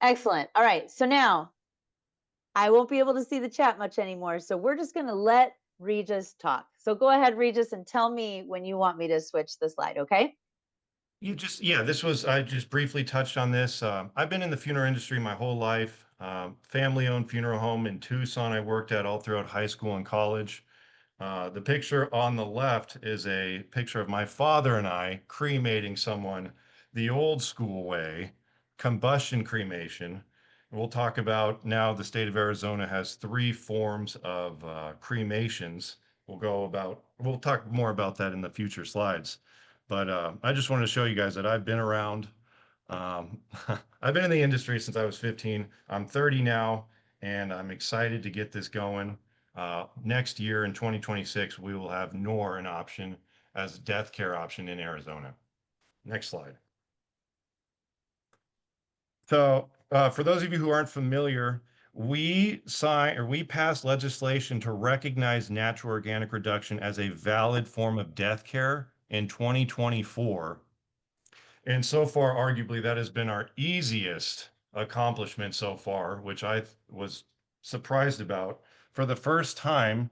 Excellent. All right. So now I won't be able to see the chat much anymore. So we're just going to let Regis talk. So go ahead, Regis, and tell me when you want me to switch the slide. Okay. Yeah, I just briefly touched on this. I've been in the funeral industry my whole life. Family-owned funeral home in Tucson I worked at all throughout high school and college. The picture on the left is a picture of my father and I cremating someone the old school way, combustion cremation. We'll talk about now the state of Arizona has three forms of cremations. We'll talk more about that in the future slides. But I just wanted to show you guys that I've been around. Um, I've been in the industry since I was 15. I'm 30 now, and I'm excited to get this going. Next year in 2026, we will have NOR an option as a death care option in Arizona. Next slide. So, for those of you who aren't familiar, we passed legislation to recognize natural organic reduction as a valid form of death care in 2024. And so far, arguably, that has been our easiest accomplishment so far, which I was surprised about. For the first time,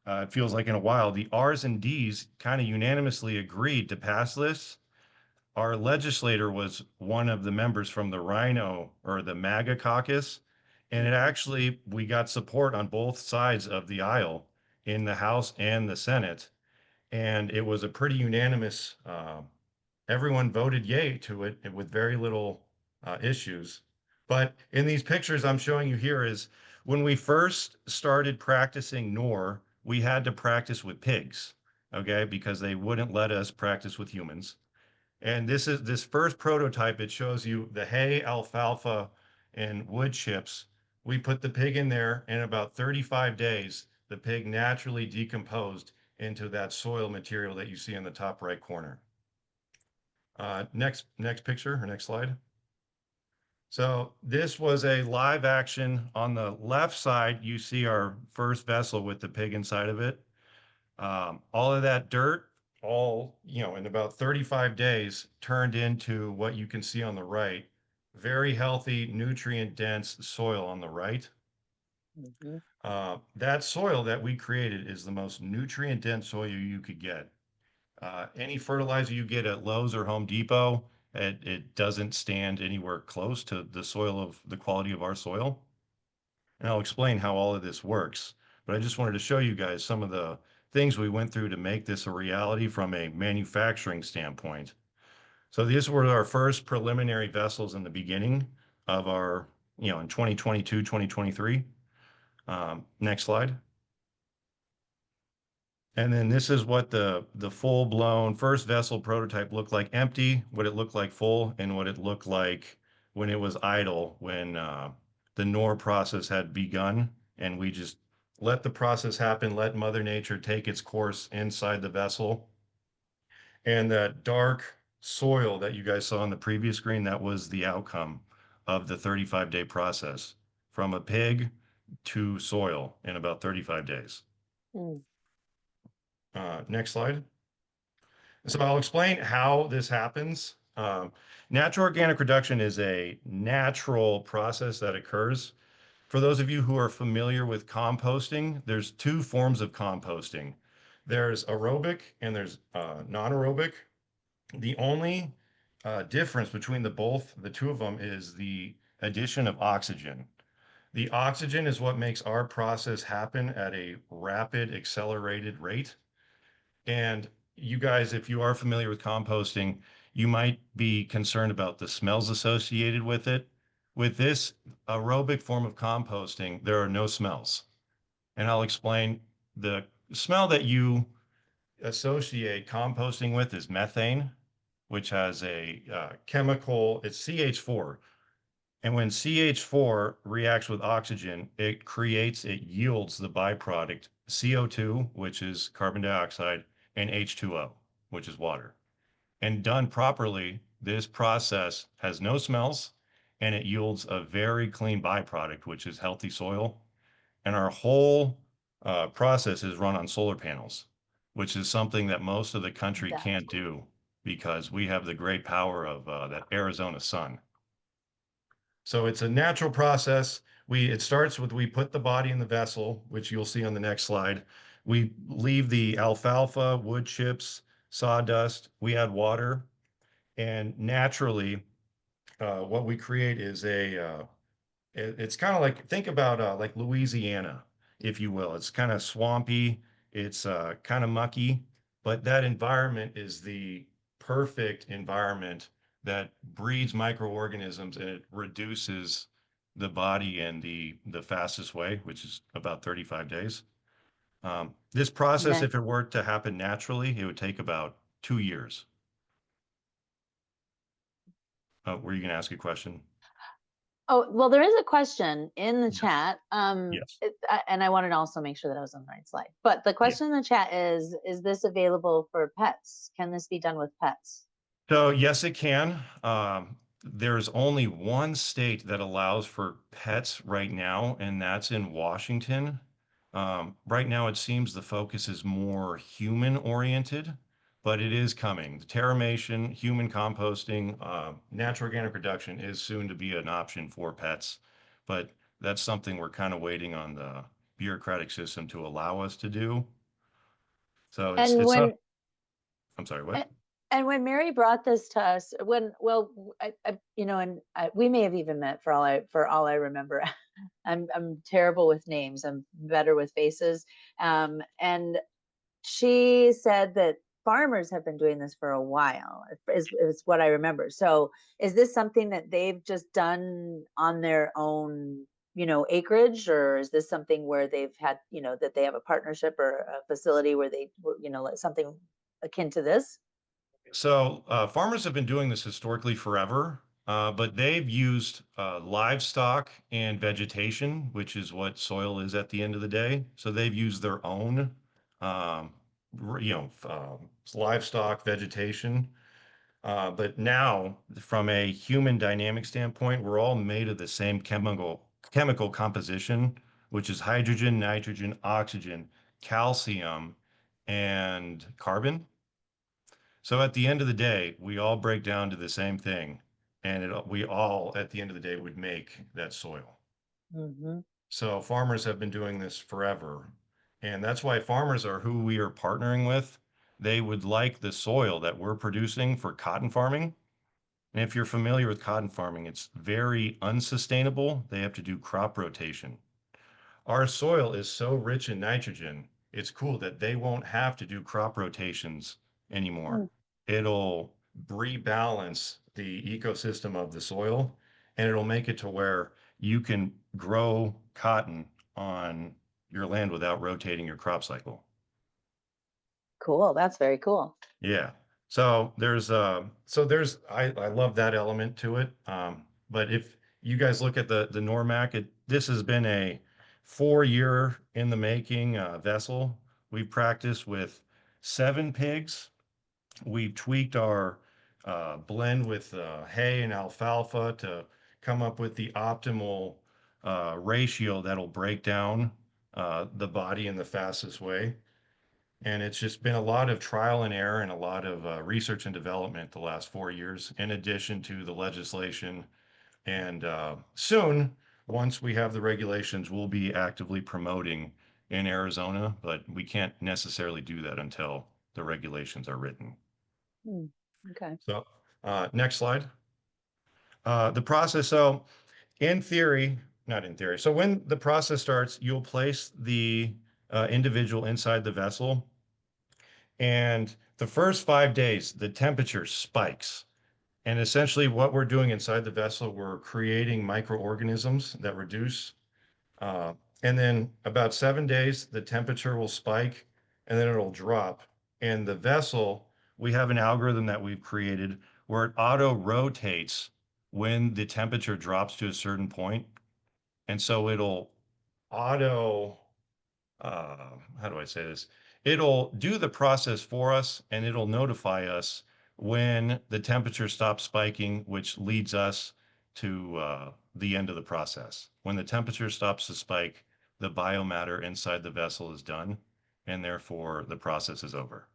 it feels like in a while, the R's and D's kind of unanimously agreed to pass this. Our legislator was one of the members from the Rhino or the MAGA caucus, and we got support on both sides of the aisle in the House and the Senate, and it was a pretty unanimous. Everyone voted yay to it with very little issues. But in these pictures I'm showing you here is when we first started practicing NOR, we had to practice with pigs, okay, because they wouldn't let us practice with humans. And this first prototype. It shows you the hay, alfalfa, and wood chips. We put the pig in there, and in about 35 days, the pig naturally decomposed into that soil material that you see in the top right corner. Next picture or next slide. So this was a live action. On the left side, you see our first vessel with the pig inside of it. All of that dirt, in about 35 days, turned into what you can see on the right. Very healthy, nutrient-dense soil on the right. That soil that we created is the most nutrient-dense soil you could get. Any fertilizer you get at Lowe's or Home Depot, it doesn't stand anywhere close to the quality of our soil. And I'll explain how all of this works. But I just wanted to show you guys some of the things we went through to make this a reality from a manufacturing standpoint. So these were our first preliminary vessels in the beginning of in 2022, 2023. Next slide. And then this is what the full-blown first vessel prototype looked like empty, what it looked like full, and what it looked like when it was idle, when the NOR process had begun, and we just let the process happen, let Mother Nature take its course inside the vessel. And that dark soil that you guys saw on the previous screen, that was the outcome of the 35-day process, from a pig to soil in about 35 days. Next slide. So I'll explain how this happens. Natural organic reduction is a natural process that occurs. For those of you who are familiar with composting, there's two forms of composting. There's aerobic and there's non-aerobic. The only difference between the two of them is the addition of oxygen. The oxygen is what makes our process happen at a rapid, accelerated rate. And you guys, if you are familiar with composting, you might be concerned about the smells associated with it. With this aerobic form of composting, there are no smells. And I'll explain. The smell that you associate composting with is methane, which has a chemical, it's CH4. And when CH4 reacts with oxygen, it yields the byproduct CO2, which is carbon dioxide, and H2O, which is water. And done properly, this process has no smells and it yields a very clean byproduct, which is healthy soil. And our whole process is run on solar panels, which is something that most of the country can't do because we have the great power of that Arizona sun. So it's a natural process. It starts with we put the body in the vessel, which you'll see on the next slide. We leave the alfalfa, wood chips, sawdust. We add water, and naturally, what we create is it's kind of like, think about like Louisiana, if you will. It's kind of swampy, it's kind of mucky, but that environment is the perfect environment that breeds microorganisms, and it reduces the body in the fastest way, which is about 35 days. This process, Okay. if it were to happen naturally, it would take about 2 years. Were you going to ask a question? Oh, well, there is a question in the Yes. chat. Yes. And I wanted to also make sure that I was on the right slide. But the Yeah. question in the chat is this available for pets? Can this be done with pets? So yes, it can. There's only one state that allows for pets right now, and that's in Washington. Right now, it seems the focus is more human oriented, but it is coming. The terramation, human composting, natural organic reduction is soon to be an option for pets, but that's something we're kind of waiting on the bureaucratic system to allow us to do. So And it's not. when I'm sorry, what? a- and when Mary brought this to us, when well, we may have even met for all I remember. I'm terrible with names. I'm better with faces. And she said that farmers have been doing this for a while, is what I remember. So is this something that they've just done on their own, acreage, or is this something where they've had, that they have a partnership or a facility where they, something akin to this? So farmers have been doing this historically forever, but they've used livestock and vegetation, which is what soil is at the end of the day. So they've used their own, um, livestock, vegetation. But now, from a human dynamic standpoint, we're all made of the same chemical composition, which is hydrogen, nitrogen, oxygen, calcium, and carbon. So at the end of the day, we all break down to the same thing, and we all, at the end of the day, would make that soil. Hmm. So farmers have been doing this forever, and that's why farmers are who we are partnering with. They would like the soil that we're producing for cotton farming. And if you're familiar with cotton farming, it's very unsustainable. They have to do crop rotation. Our soil is so rich in nitrogen, it's cool that they won't have to do crop rotations anymore. It'll rebalance the ecosystem of the soil, and it'll make it to where you can grow cotton on your land without rotating your crop cycle. Cool. That's very cool. Yeah. I love that element to it. But if you guys look at the NORMAC, this has been a 4 year in the making vessel. We've practiced with 7 pigs. We've tweaked our blend with hay and alfalfa to come up with the optimal ratio that'll break down the body in the fastest way. And it's just been a lot of trial and error and a lot of research and development the last 4 years, in addition to the legislation. And soon, once we have the regulations, we'll be actively promoting in Arizona, but we can't necessarily do that until the regulations are written. Hmm. Okay. So, next slide. The process. So, in theory, not in theory. So, when the process starts, you'll place the individual inside the vessel. And the first 5 days, the temperature spikes. And essentially, what we're doing inside the vessel, we're creating microorganisms that reduce. Uh, and then about 7 days, the temperature will spike and then it'll drop. And the vessel, we have an algorithm that we've created where it auto rotates when the temperature drops to a certain point. And so it'll auto how do I say this? It'll do the process for us and it'll notify us when the temperature stops spiking, which leads us to the end of the process. When the temperature stops to spike, the biomatter inside the vessel is done, and therefore the process is over.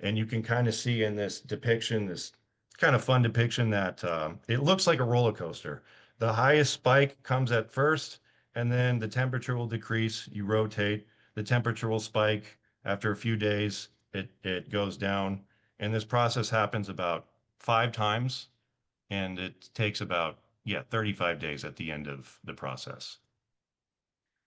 And you can kind of see in this depiction, this kind of fun depiction, that it looks like a roller coaster. The highest spike comes at first, and then the temperature will decrease. You rotate, the temperature will spike. After a few days, it goes down. And this process happens about 5 times, and it takes about, yeah, 35 days at the end of the process.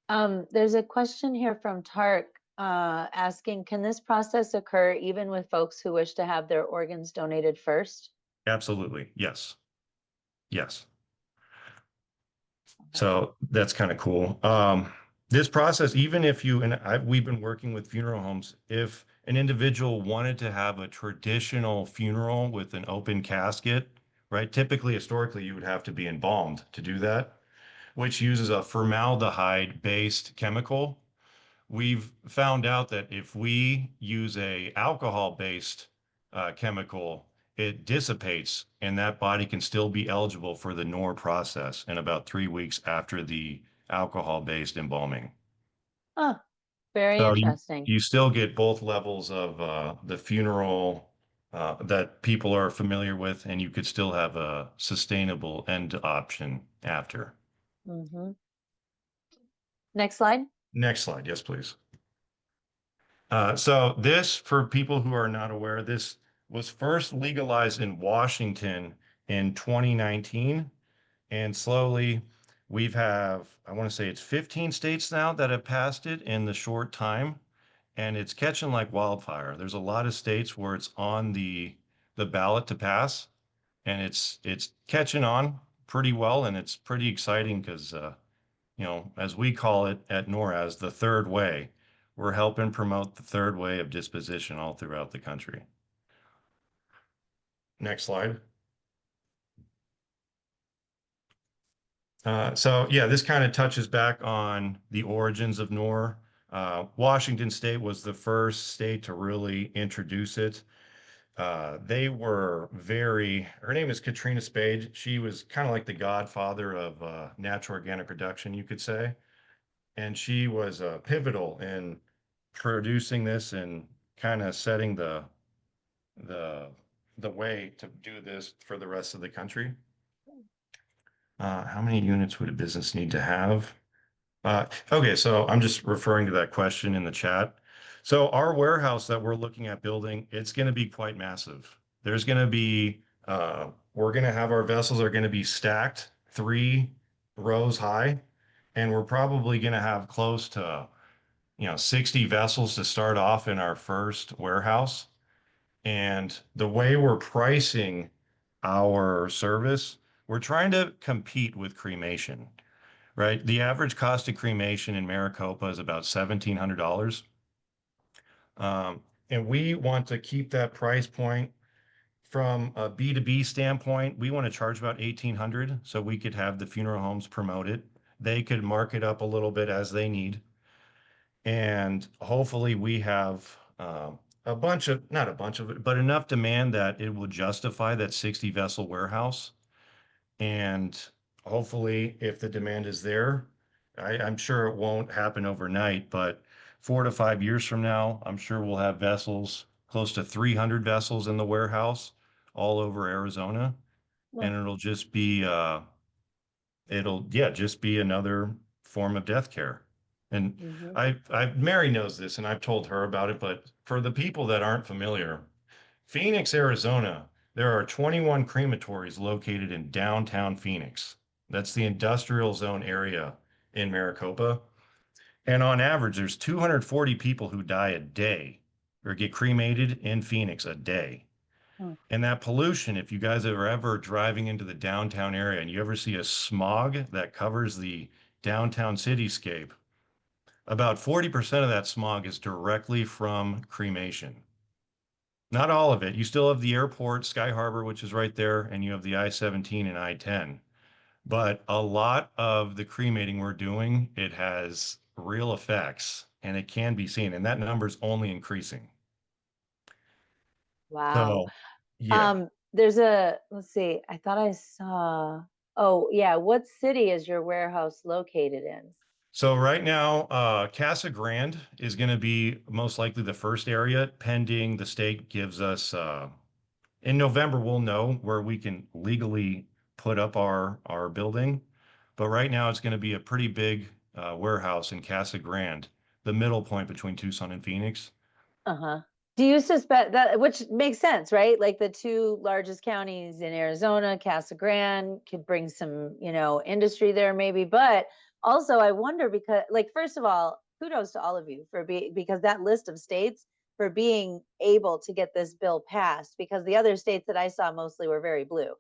There's a question here from Tark asking, can this process occur even with folks who wish to have their organs donated first? Absolutely. Yes. Yes. Okay. So that's kind of cool. This process, even if you, and we've been working with funeral homes, if an individual wanted to have a traditional funeral with an open casket, right? Typically, historically, you would have to be embalmed to do that, which uses a formaldehyde-based chemical. We've found out that if we use a alcohol-based chemical, it dissipates and that body can still be eligible for the NOR process in about 3 weeks after the alcohol-based embalming. Oh, very So interesting. you still get both levels of the funeral that people are familiar with, and you could still have a sustainable end option after. Hmm. Next slide. Next slide, yes, please. So this, for people who are not aware, this was first legalized in Washington in 2019, and slowly I want to say it's 15 states now that have passed it in the short time, and it's catching like wildfire. There's a lot of states where it's on the ballot to pass, and it's catching on pretty well, and it's pretty exciting because as we call it at NORAZ, the third way. We're helping promote the third way of disposition all throughout the country. Next slide. So yeah, this kind of touches back on the origins of NOR. Washington State was the first state to really introduce it. Her name is Katrina Spade. She was kind of like the godfather of natural organic reduction, you could say. And she was pivotal in producing this and kind of setting the the way to do this for the rest of the country. How many units would a business need to have? Okay, so I'm just referring to that question in the chat. So our warehouse that we're looking at building, it's going to be quite massive. There's going to be, we're going to have our vessels are going to be stacked 3 rows high, and we're probably going to have close to 60 vessels to start off in our first warehouse. And the way we're pricing our service, we're trying to compete with cremation, right? The average cost of cremation in Maricopa is about $1,700. And we want to keep that price point from a B2B standpoint. We want to charge about 1,800 so we could have the funeral homes promote it. They could mark it up a little bit as they need. And hopefully we have not a bunch of it, but enough demand that it will justify that 60 vessel warehouse. And hopefully, if the demand is there, I'm sure it won't happen overnight, but 4 to 5 years from now, I'm sure we'll have vessels, close to 300 vessels in the warehouse all over Arizona. And just be another form of death care. And Hmm. Mary knows this, and I've told her about it, but for the people that aren't familiar, Phoenix, Arizona, there are 21 crematories located in downtown Phoenix. That's the industrial zone area in Maricopa. And on average, there's 240 people who die a day or get cremated in Phoenix a day. And that pollution, if you guys are ever driving into the downtown area and you ever see a smog that covers the downtown cityscape, about 40% of that smog is directly from cremation. Not all of it. You still have the airport, Sky Harbor, which is right there, and you have the I-17 and I-10. But a lot of the cremating we're doing, it has real effects and it can be seen, and that number is only increasing. Wow. So, yeah. Let's see, I thought I saw, oh yeah, what city is your warehouse located in? So right now, Casa Grande is going to be most likely the first area, pending the state gives us, in November, we'll know where we can legally put up our building. But right now it's going to be a pretty big warehouse in Casa Grande, the middle point between Tucson and Phoenix. Uh-huh. Do you suspect that, which makes sense, right? Like the two largest counties in Arizona, Casa Grande could bring some, industry there maybe. But also I wonder because, like, first of all, kudos to all of you for because that list of states for being able to get this bill passed, because the other states that I saw mostly were very blue.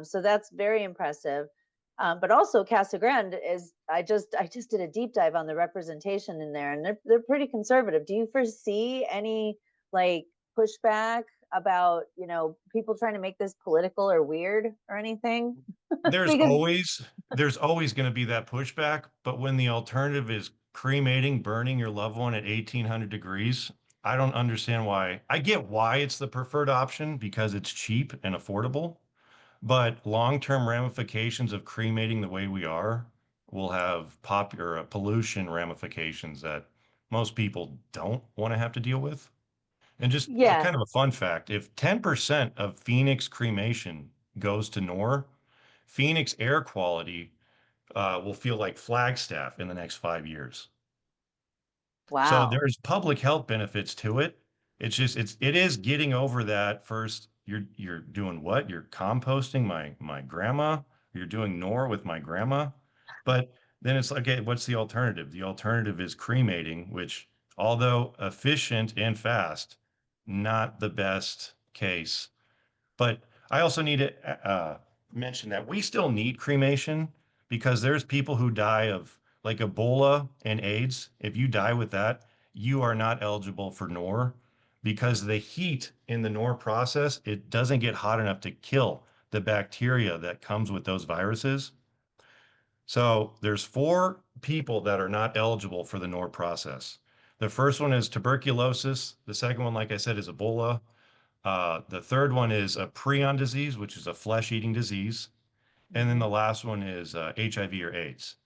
So that's very impressive. But also Casa Grande is, I just did a deep dive on the representation in there, and they're pretty conservative. Do you foresee any like pushback about, people trying to make this political or weird or anything? There's Because always there's always going to be that pushback, but when the alternative is cremating, burning your loved one at 1800 degrees, I don't understand why. I get why it's the preferred option because it's cheap and affordable, but long-term ramifications of cremating the way we are will have popular pollution ramifications that most people don't want to have to deal with. And just yeah, kind of a fun fact, if 10% of Phoenix cremation goes to NOR, Phoenix air quality will feel like Flagstaff in the next 5 years. So wow. there's public health benefits to it. It is getting over that first. You're doing what? You're composting my grandma. You're doing NOR with my grandma. But then it's like, okay, what's the alternative? The alternative is cremating, which although efficient and fast, not the best case. But I also need to mention that we still need cremation because there's people who die of like Ebola and AIDS. If you die with that, you are not eligible for NOR because the heat in the NOR process, it doesn't get hot enough to kill the bacteria that comes with those viruses. So there's four people that are not eligible for the NOR process. The first one is tuberculosis. The second one, like I said, is Ebola. The third one is a prion disease, which is a flesh-eating disease. And then Hmm. the last one is HIV or AIDS.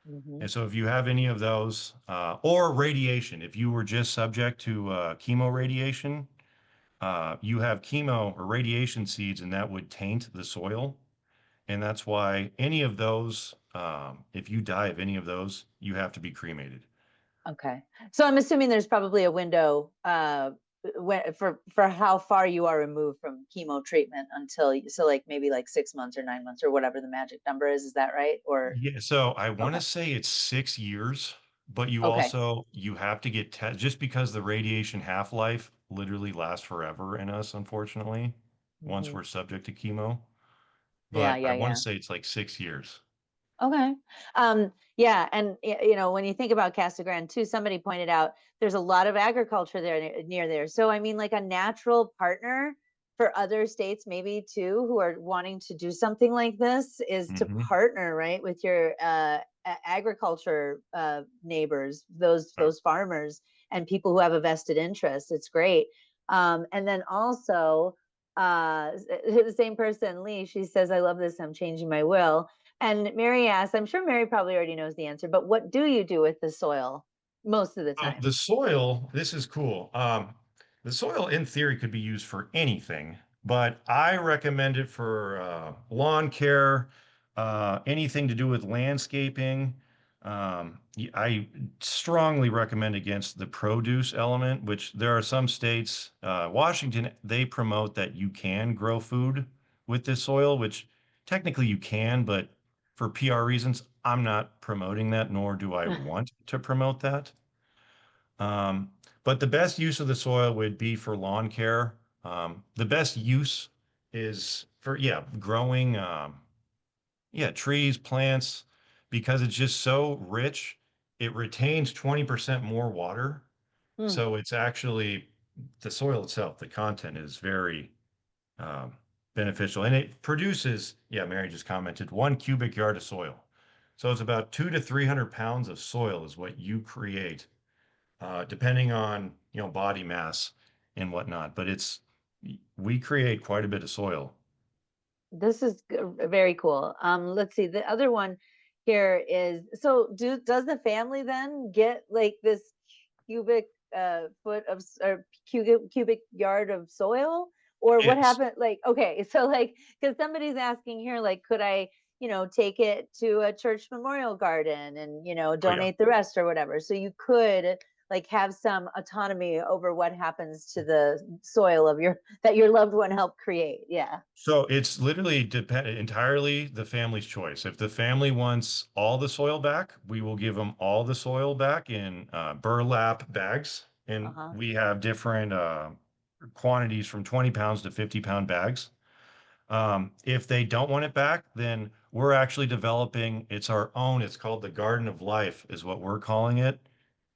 Hmm. And so if you have any of those, or radiation, if you were just subject to chemo radiation, you have chemo or radiation seeds, and that would taint the soil. And that's why any of those, if you die of any of those, you have to be cremated. Okay. So I'm assuming there's probably a window for how far you are removed from chemo treatment until so like maybe like 6 months or 9 months or whatever the magic number is. Is that right? Or Yeah, so I want to okay. say it's 6 years, but you Okay. also you have to get te just because the radiation half-life literally lasts forever in us, unfortunately, once Hmm. we're subject to chemo. Yeah, But I yeah, want to yeah. say it's like 6 years. Okay. Yeah, and when you think about Casa Grande too, somebody pointed out there's a lot of agriculture there near there. So I mean, like a natural partner for other states, maybe too, who are wanting to do something like this, is to Hmm. partner, right, with your agriculture neighbors, those farmers and people who have a vested interest. It's great. And then also, the same person, Lee, she says, "I love this. I'm changing my will." And Mary asks, I'm sure Mary probably already knows the answer, but what do you do with the soil most of the time? The soil, this is cool. The soil in theory could be used for anything, but I recommend it for lawn care, anything to do with landscaping. I strongly recommend against the produce element, which there are some states, Washington, they promote that you can grow food with this soil, which technically you can, but for PR reasons, I'm not promoting that, nor do I want to promote that. Um, but the best use of the soil would be for lawn care. The best use is for, yeah, growing, yeah, trees, plants, because it's just so rich. It retains 20% more water. Hmm. So it's actually the soil itself, the content is very um, beneficial. And it produces, yeah, Mary just commented, 1 cubic yard of soil. So it's about 200 to 300 pounds of soil is what you create depending on body mass and whatnot. But we create quite a bit of soil. This is very cool. Let's see. The other one here is, so does the family then get like this cubic foot of or cubic yard of soil, Or what Yes. happened, like, okay, so, like, because somebody's asking here, like, could I, take it to a church memorial garden and, Oh yeah. donate the rest or whatever. So you could, like, have some autonomy over what happens to the soil of your that your loved one helped create. Yeah. So it's literally entirely the family's choice. If the family wants all the soil back, we will give them all the soil back in burlap bags. And Uh-huh. we have different quantities from 20 pounds to 50-pound bags. If they don't want it back, then we're actually developing, it's our own, it's called the Garden of Life, is what we're calling it.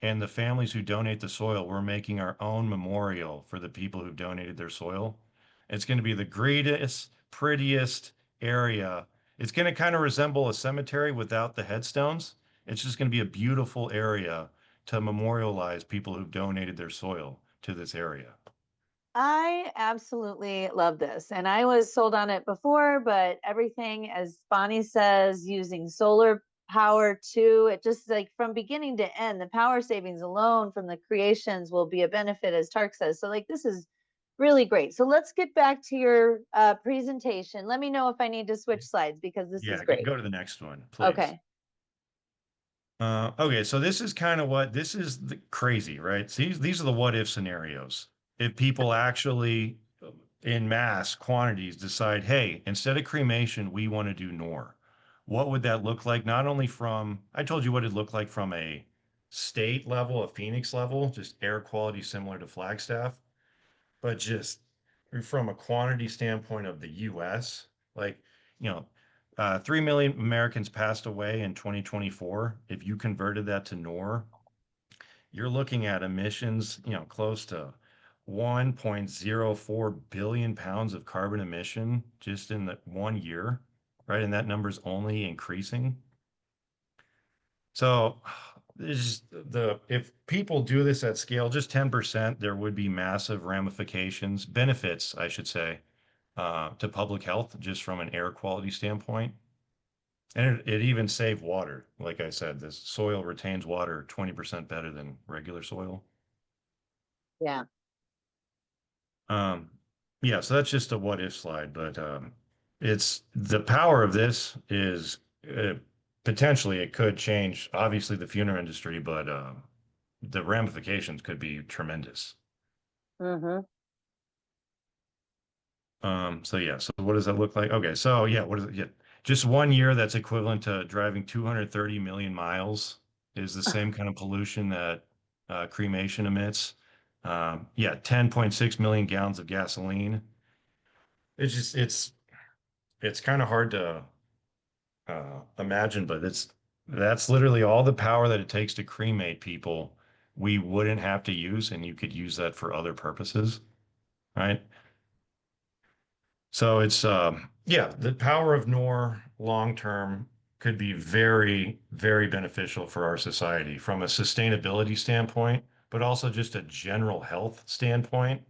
And the families who donate the soil, we're making our own memorial for the people who donated their soil. It's going to be the greatest, prettiest area. It's going to kind of resemble a cemetery without the headstones. It's just going to be a beautiful area to memorialize people who've donated their soil to this area. I absolutely love this. And I was sold on it before, but everything, as Bonnie says, using solar power too, it just, like, from beginning to end, the power savings alone from the creations will be a benefit, as Tark says. So, like, this is really great. So let's get back to your presentation. Let me know if I need to switch slides because this is Yeah, great. go to the next one, please. Okay. Okay, so this is kind of what this is crazy, right? See, these are the what if scenarios. If people actually, in mass quantities, decide, hey, instead of cremation, we want to do NOR. What would that look like? Not only from, I told you what it looked like from a state level, a Phoenix level, just air quality similar to Flagstaff, but just from a quantity standpoint of the US, like, you know, 3 million Americans passed away in 2024. If you converted that to NOR, you're looking at emissions, close to 1.04 billion pounds of carbon emission just in the 1 year, right? And that number's only increasing. So it's just if people do this at scale, just 10%, there would be massive ramifications, benefits, I should say, to public health just from an air quality standpoint. And it even saved water. Like I said, this soil retains water 20% better than regular soil. Yeah. Um, yeah, so that's just a what if slide, but it's the power of this is potentially it could change, obviously, the funeral industry, but the ramifications could be tremendous. Mm-hmm. So yeah, so what does that look like? Okay, so yeah, what is it? Yeah, just 1 year that's equivalent to driving 230 million miles is the same kind of pollution that cremation emits. Yeah, 10.6 million gallons of gasoline. It's just it's kind of hard to imagine, but that's literally all the power that it takes to cremate people. We wouldn't have to use, and you could use that for other purposes, right? So it's yeah, the power of NOR long term could be very, very beneficial for our society from a sustainability standpoint, but also just a general health standpoint.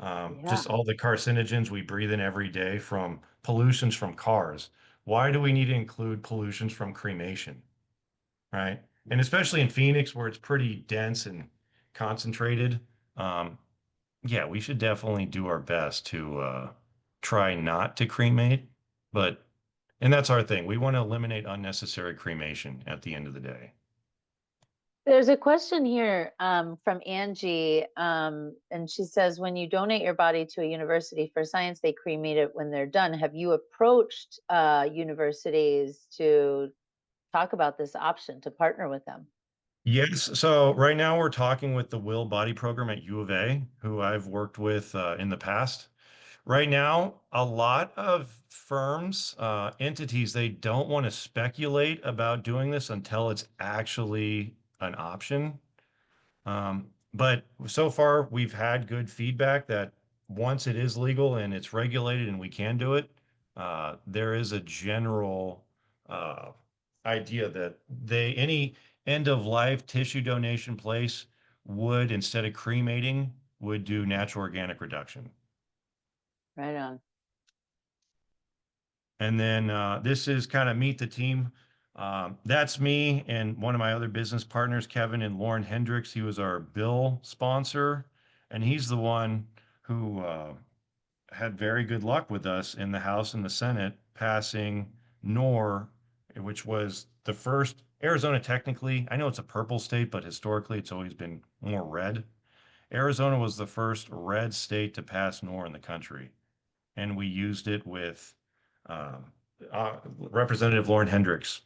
Yeah. Just all the carcinogens we breathe in every day from pollutions from cars. Why do we need to include pollutions from cremation, right? And especially in Phoenix, where it's pretty dense and concentrated. Um, yeah, we should definitely do our best to try not to cremate, but and that's our thing. We want to eliminate unnecessary cremation at the end of the day. There's a question here from Angie, and she says, when you donate your body to a university for science, they cremate it when they're done. Have you approached universities to talk about this option to partner with them? Yes, so right now we're talking with the Will Body Program at U of A, who I've worked with in the past. Right now, a lot of firms, entities, they don't want to speculate about doing this until it's actually an option. But so far, we've had good feedback that once it is legal and it's regulated and we can do it, there is a general uh, idea that any end of life tissue donation place would, instead of cremating, would do natural organic reduction. Right on. And then this is kind of meet the team. That's me and one of my other business partners, Kevin and Lauren Hendricks. He was our bill sponsor, and he's the one who had very good luck with us in the House and the Senate passing NOR, which was the first Arizona technically. I know it's a purple state, but historically it's always been more red. Arizona was the first red state to pass NOR in the country, and we used it with um, Representative Lauren Hendricks.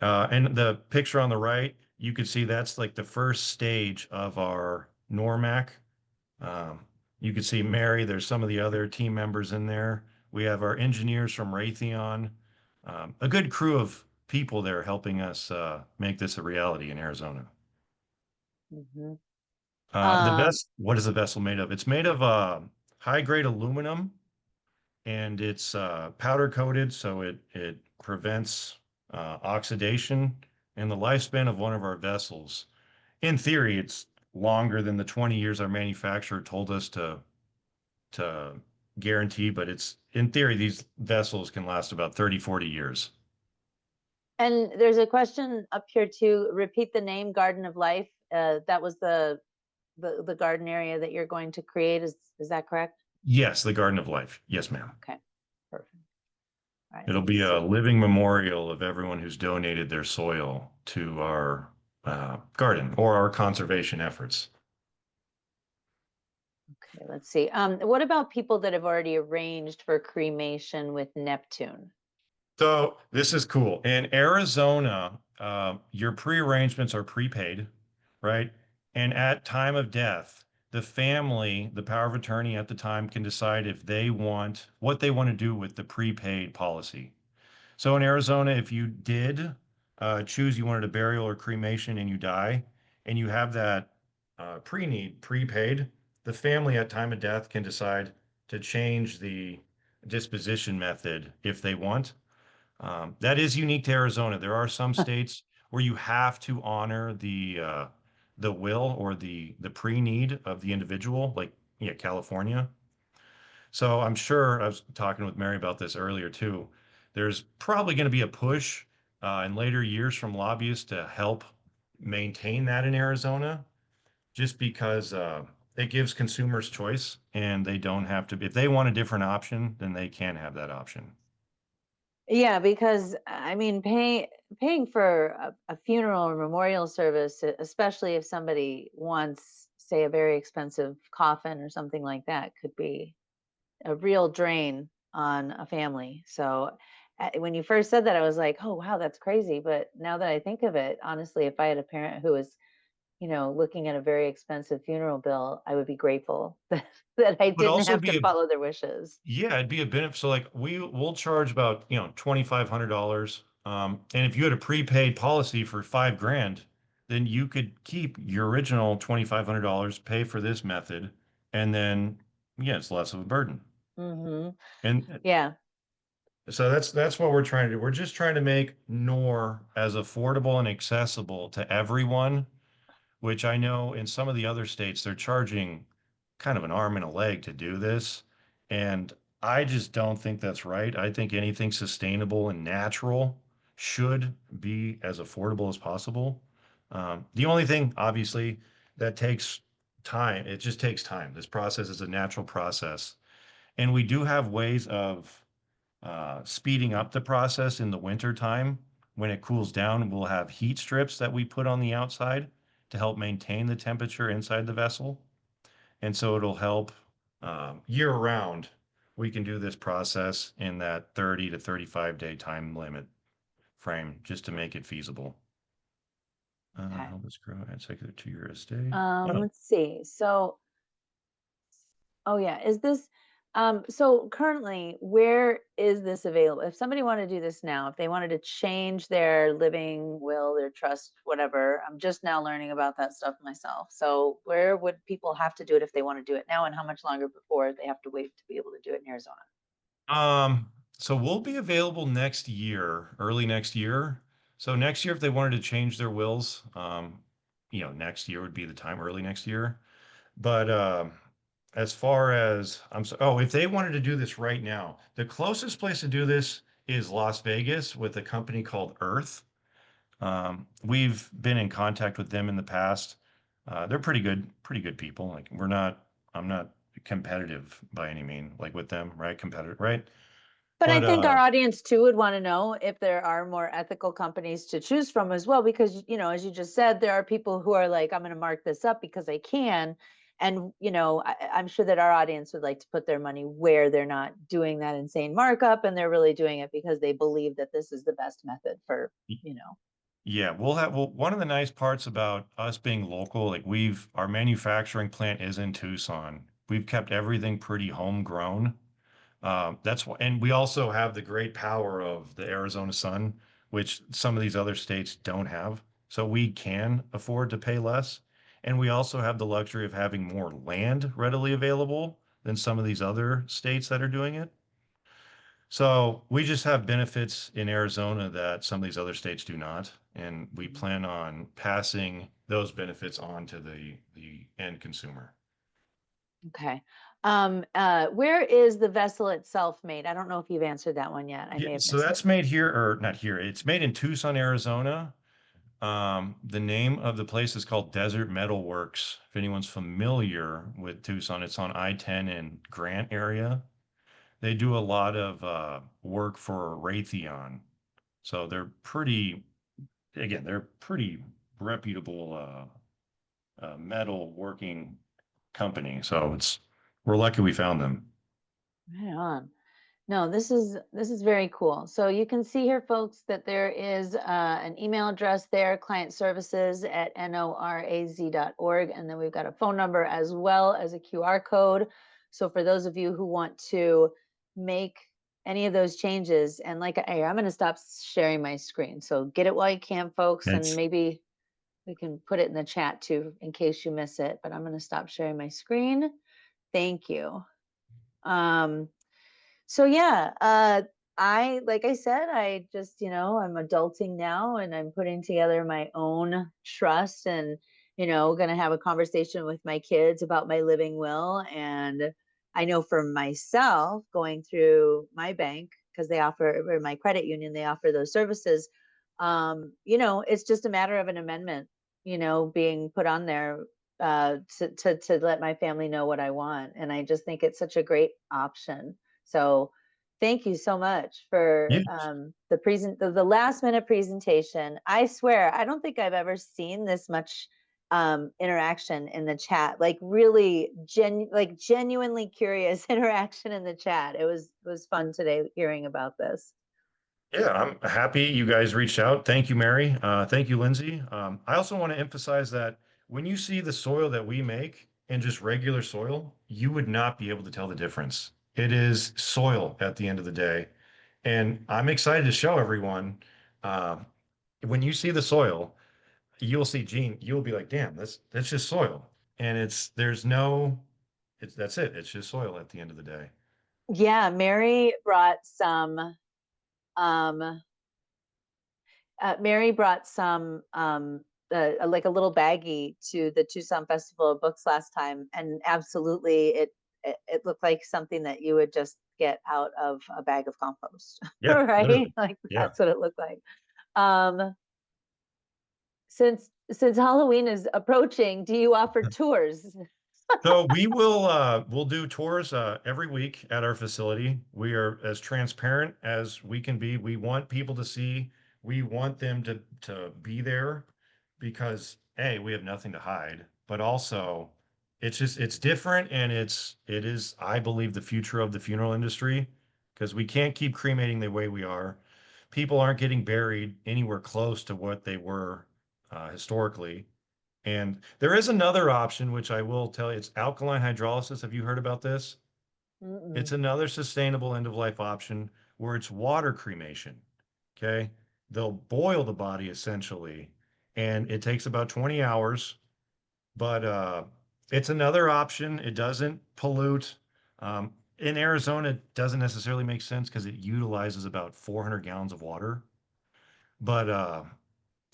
And the picture on the right, you could see that's like the first stage of our NORMAC. Um, you could see Mary, there's some of the other team members in there. We have our engineers from Raytheon, a good crew of people there helping us make this a reality in Arizona. Hmm. The Um, vessel, what is the vessel made of? It's made of high-grade aluminum, and it's powder coated, so it prevents oxidation. And the lifespan of one of our vessels, in theory, it's longer than the 20 years our manufacturer told us to guarantee, but it's in theory, these vessels can last about 30, 40 years. and there's a question up here too. Repeat the name, Garden of Life. That was the garden area that you're going to create. Is that correct? Yes, the Garden of Life. Yes, ma'am. Okay, perfect. All right, It'll let me be a see. living memorial of everyone who's donated their soil to our garden or our conservation efforts. Okay, let's see. What about people that have already arranged for cremation with Neptune? So this is cool. In Arizona, your pre-arrangements are prepaid, right? And at time of death, the family, the power of attorney at the time can decide if they want what they want to do with the prepaid policy. So in Arizona, if you did choose you wanted a burial or cremation and you die, and you have that pre-need prepaid, the family at time of death can decide to change the disposition method if they want. That is unique to Arizona. There are some states where you have to honor the will or the pre-need of the individual, like yeah, California. So I'm sure I was talking with Mary about this earlier too. There's probably going to be a push in later years from lobbyists to help maintain that in Arizona, just because it gives consumers choice and they don't have to, if they want a different option, then they can have that option. Yeah, because I mean, paying for a funeral or memorial service, especially if somebody wants, say, a very expensive coffin or something like that, could be a real drain on a family. So when you first said that, I was like, oh, wow, that's crazy. But now that I think of it, honestly, if I had a parent who was, looking at a very expensive funeral bill, I would be grateful that I Would didn't also have be to a follow their wishes. Yeah, it'd be a benefit. So like we'll charge about, $2,500. And if you had a prepaid policy for 5 grand, then you could keep your original $2,500, pay for this method, and then yeah, it's less of a burden. Hmm. And Yeah. so that's what we're trying to do. We're just trying to make NOR as affordable and accessible to everyone, which I know in some of the other states they're charging kind of an arm and a leg to do this. And I just don't think that's right. I think anything sustainable and natural should be as affordable as possible. The only thing, obviously, that takes time, it just takes time. This process is a natural process. And we do have ways of speeding up the process in the winter time. When it cools down, we'll have heat strips that we put on the outside to help maintain the temperature inside the vessel. And so it'll help year round. We can do this process in that 30 to 35-day time limit frame just to make it feasible. Okay. Help us grow and secular to your estate. Oh, Let's see. So, oh yeah, so currently, where is this available? If somebody wanted to do this now, if they wanted to change their living will, their trust, whatever, I'm just now learning about that stuff myself. So where would people have to do it if they want to do it now, and how much longer before they have to wait to be able to do it in Arizona? so we'll be available next year, early next year. So next year, if they wanted to change their wills, next year would be the time, early next year. But as far as if they wanted to do this right now, the closest place to do this is Las Vegas with a company called Earth. We've been in contact with them in the past. They're pretty good people. Like I'm not competitive by any mean, like with them, right? Competitive, right? But I But think our audience too would want to know if there are more ethical companies to choose from as well, because, as you just said, there are people who are like, I'm going to mark this up because I can. And, I'm sure that our audience would like to put their money where they're not doing that insane markup and they're really doing it because they believe that this is the best method for, you know. yeah, well, one of the nice parts about us being local, like our manufacturing plant is in Tucson. We've kept everything pretty homegrown. That's why, and we also have the great power of the Arizona sun, which some of these other states don't have. So we can afford to pay less. And we also have the luxury of having more land readily available than some of these other states that are doing it. So we just have benefits in Arizona that some of these other states do not. And we plan on passing those benefits on to the end consumer. Okay. Where is the vessel itself made? I don't know if you've answered that one yet. I Yeah, may have so missed it. that's made here, or not here. It's made in Tucson, Arizona. The name of the place is called Desert Metal Works. If anyone's familiar with Tucson, it's on I-10 in Grant area. They do a lot of work for Raytheon. So they're pretty reputable metal working company. So we're lucky we found them. Right on. No, this is very cool. So you can see here, folks, that there is an email address there, client services at noraz.org. And then we've got a phone number as well as a QR code. So for those of you who want to make any of those changes, and I'm going to stop sharing my screen. So get it while you can, folks, and It's maybe we can put it in the chat too, in case you miss it. But I'm going to stop sharing my screen. Thank you. Um, so yeah, like I said, I just, I'm adulting now and I'm putting together my own trust and, going to have a conversation with my kids about my living will. And I know for myself, going through my bank, because they offer, or my credit union, they offer those services. It's just a matter of an amendment, being put on there to let my family know what I want. And I just think it's such a great option. So thank you so much for yeah, the last minute presentation. I swear, I don't think I've ever seen this much interaction in the chat. Like really genuinely curious interaction in the chat. It was fun today hearing about this. yeah, I'm happy you guys reached out. Thank you, Mary. Thank you, Lindsay. I also want to emphasize that when you see the soil that we make and just regular soil, you would not be able to tell the difference. It is soil at the end of the day. And I'm excited to show everyone uh, when you see the soil, you'll see Gene, you'll be like, damn, that's just soil. And that's it. It's just soil at the end of the day. Yeah, um Mary brought some like a little baggie to the Tucson Festival of Books last time, and absolutely it looked like something that you would just get out of a bag of compost, Yeah, right? literally. Like Yeah. that's what it looked like. Um, since Halloween is approaching, do you offer tours? So we'll do tours every week at our facility. We are as transparent as we can be. We want people to see. We want them to be there because A, we have nothing to hide, but also it's different and it is, I believe, the future of the funeral industry because we can't keep cremating the way we are. People aren't getting buried anywhere close to what they were historically. And there is another option, which I will tell you, it's alkaline hydrolysis. Have you heard about this? It's Mm-mm. another sustainable end of life option where it's water cremation. Okay. They'll boil the body essentially, and it takes about 20 hours, but it's another option. It doesn't pollute. In Arizona, it doesn't necessarily make sense because it utilizes about 400 gallons of water. But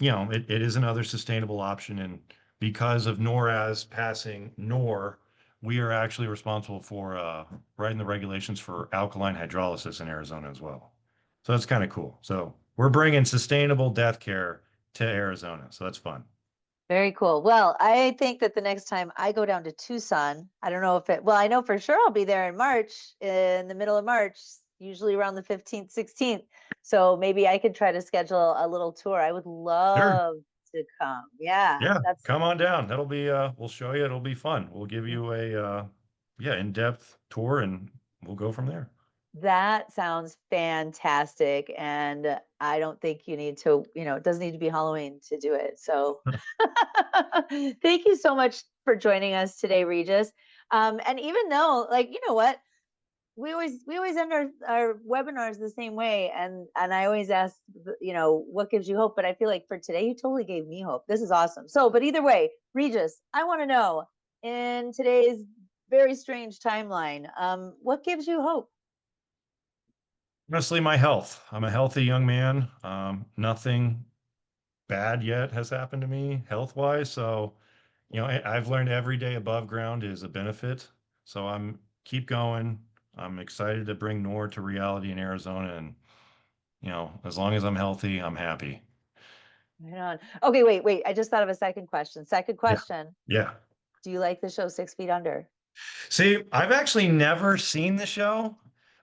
it is another sustainable option. And because of NORAZ passing NOR, we are actually responsible for writing the regulations for alkaline hydrolysis in Arizona as well. So that's kind of cool. So we're bringing sustainable death care to Arizona. So that's fun. Very cool. Well, I think that the next time I go down to Tucson, I don't know if it, well, I know for sure I'll be there in March, in the middle of March, usually around the 15th, 16th. So maybe I could try to schedule a little tour. I would Sure. love to come. Yeah, Yeah, that's come on down. That'll be we'll show you. It'll be fun. We'll give you a yeah, in-depth tour and we'll go from there. that sounds fantastic. And I don't think you need to, it doesn't need to be Halloween to do it. So thank you so much for joining us today, Regis. And even though, like, you know what? We always end our webinars the same way, and I always ask, what gives you hope, but I feel like for today you totally gave me hope. This is awesome. So but either way, Regis, I want to know, in today's very strange timeline, what gives you hope? Honestly, my health. I'm a healthy young man. Nothing bad yet has happened to me health-wise. So, I've learned every day above ground is a benefit. So I'm keep going. I'm excited to bring NOR to reality in Arizona. And, as long as I'm healthy, I'm happy. Right on. Okay, wait, I just thought of a second question. Second Yeah. question. Yeah. Do you like the show 6 Feet Under? See, I've actually never seen the show,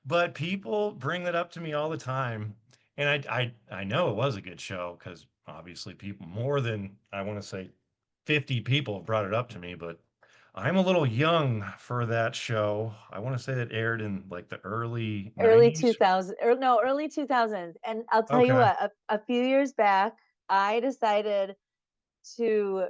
but people bring that up to me all the time. And I know it was a good show because obviously people more than I want to say 50 people have brought it up to me, but I'm a little young for that show. I want to say it aired in like the early Early 90s. 2000, or no, early 2000s. And I'll tell you Okay. what, a few years back, I decided to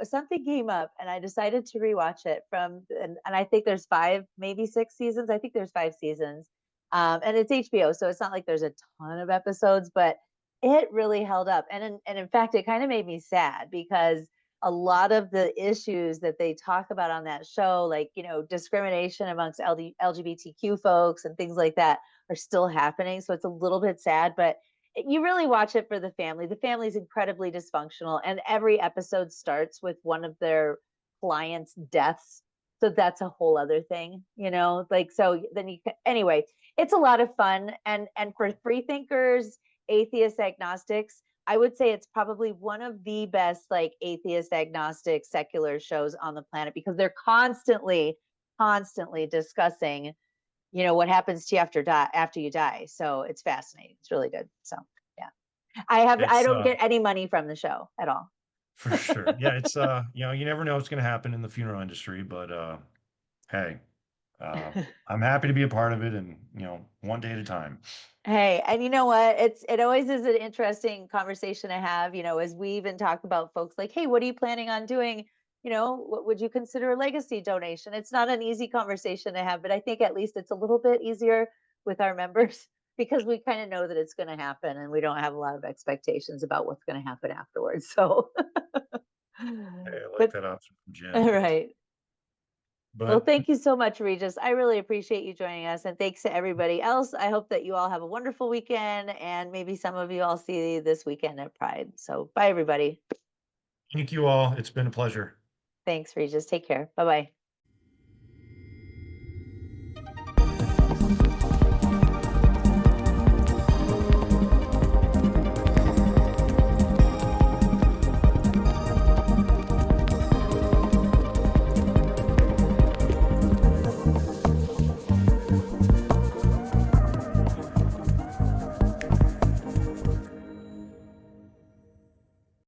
something came up and I decided to rewatch it and I think there's five, maybe six seasons. I think there's five seasons. And it's HBO, so it's not like there's a ton of episodes, but it really held up. And in fact, it kind of made me sad because a lot of the issues that they talk about on that show, like, discrimination amongst LGBTQ folks and things like that, are still happening. So it's a little bit sad, but you really watch it for the family. The family's incredibly dysfunctional, and every episode starts with one of their clients' deaths. So that's a whole other thing, like, so then anyway, it's a lot of fun. And for free thinkers, atheists, agnostics, I would say it's probably one of the best, like, atheist, agnostic, secular shows on the planet, because they're constantly discussing, what happens to you after you die. So it's fascinating. It's really good. So yeah, I It's don't get any money from the show at all. for sure. Yeah, it's you never know what's going to happen in the funeral industry, but hey, I'm happy to be a part of it and, one day at a time. Hey, and you know what? It always is an interesting conversation to have, as we even talk about folks like, hey, what are you planning on doing? What would you consider a legacy donation? It's not an easy conversation to have, but I think at least it's a little bit easier with our members because we kind of know that it's going to happen and we don't have a lot of expectations about what's going to happen afterwards. So, Hey, I like but that option from Jen. all right. Well, But thank you so much, Regis. I really appreciate you joining us. And thanks to everybody else. I hope that you all have a wonderful weekend. And maybe some of you I'll see this weekend at Pride. So bye, everybody. thank you all. It's been a pleasure. Thanks, Regis. Take care. Bye bye.